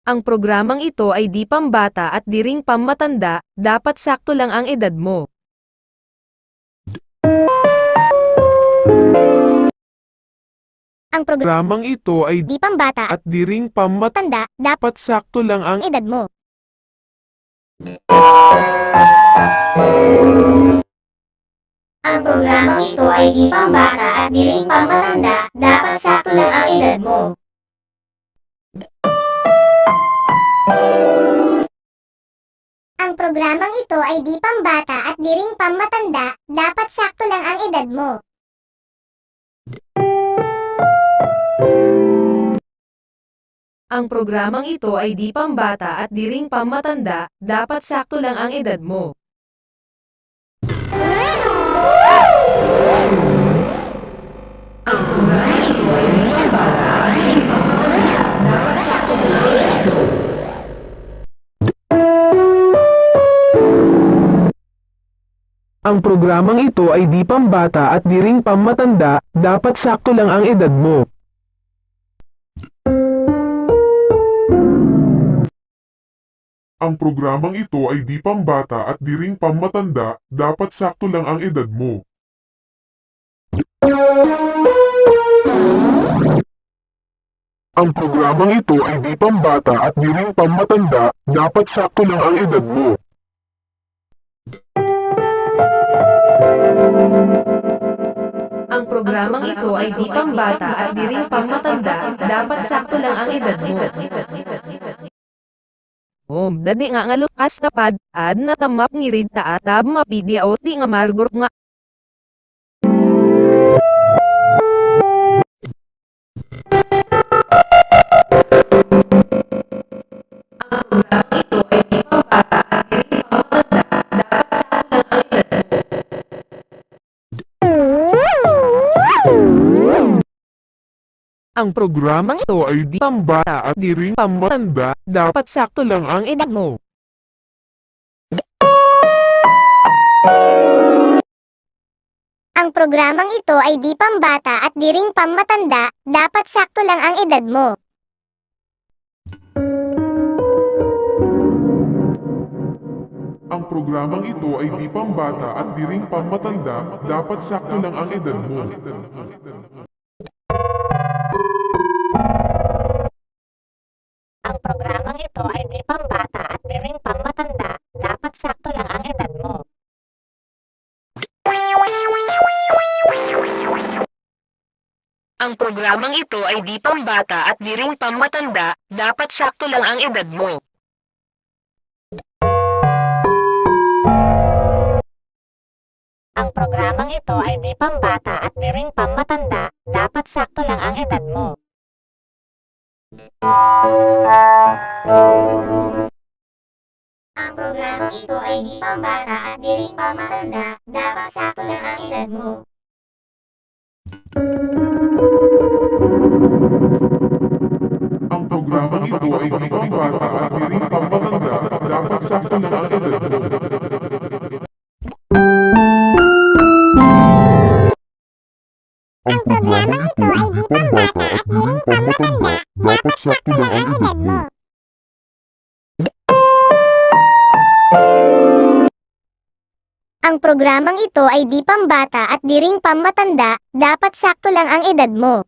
Ang programang ito ay di pambata at di ring pammatanda, dapat sakto lang ang edad mo. Ang Programang ito ay di pambata at di ring pammatanda, tanda, dapat dapat sakto lang ang edad mo. Ang programang ito ay di pambata at di rin pammatanda, dapat sakto lang ang edad mo. Ang programang ito ay di pambata at di ring pammatanda, dapat sakto lang ang edad mo. Ang programang ito ay di pambata at di ring pammatanda, dapat sakto lang ang edad mo. Ang programang ito ay di pambata at di ring pammatanda, dapat sakto lang ang edad mo. Ang programang ito ay di pambata at di ring pammatanda, dapat sakto lang ang edad mo. Ang programang ito ay di pambata at di ring pammatanda, dapat sakto lang ang edad mo. Ang programang ito ay di pambata at di ring pammatanda, dapat sakto lang ang edad mo. Dadi nga lukas na pad, ad na tamap ngirid ta atab mapidi o ti nga margor nga. Ang programang ito ay di pambata at di ring pammatanda, dapat sakto lang ang edad mo. Ang programang ito ay di pambata at di ring pammatanda, dapat sakto lang ang edad mo. Ang programang ito ay di pambata at di ring pammatanda, dapat sakto lang ang edad mo. Ang programang ito ay di pambata at di ring pammatanda, dapat sakto lang ang edad mo. Ang programang ito ay di pambata at di ring pammatanda, dapat sakto lang ang edad mo. Ang programang ito ay di pambata at di ring pammatanda, dapat sakto lang ang edad mo. Ang programang ito ay di pambata at di ring pammatanda, dapat sakto lang ang edad mo. Ang programang ito ay di pambata at di rin pammatanda, dapat sakto lang ang edad mo. Ang programang ito ay di pambata at di ring pammatanda, dapat sakto lang ang edad mo. Ang programang ito ay di pambata at di ring pammatanda, dapat sakto lang ang edad mo. Ang programang ito ay di pambata at di ring pammatanda, dapat sakto lang ang edad mo.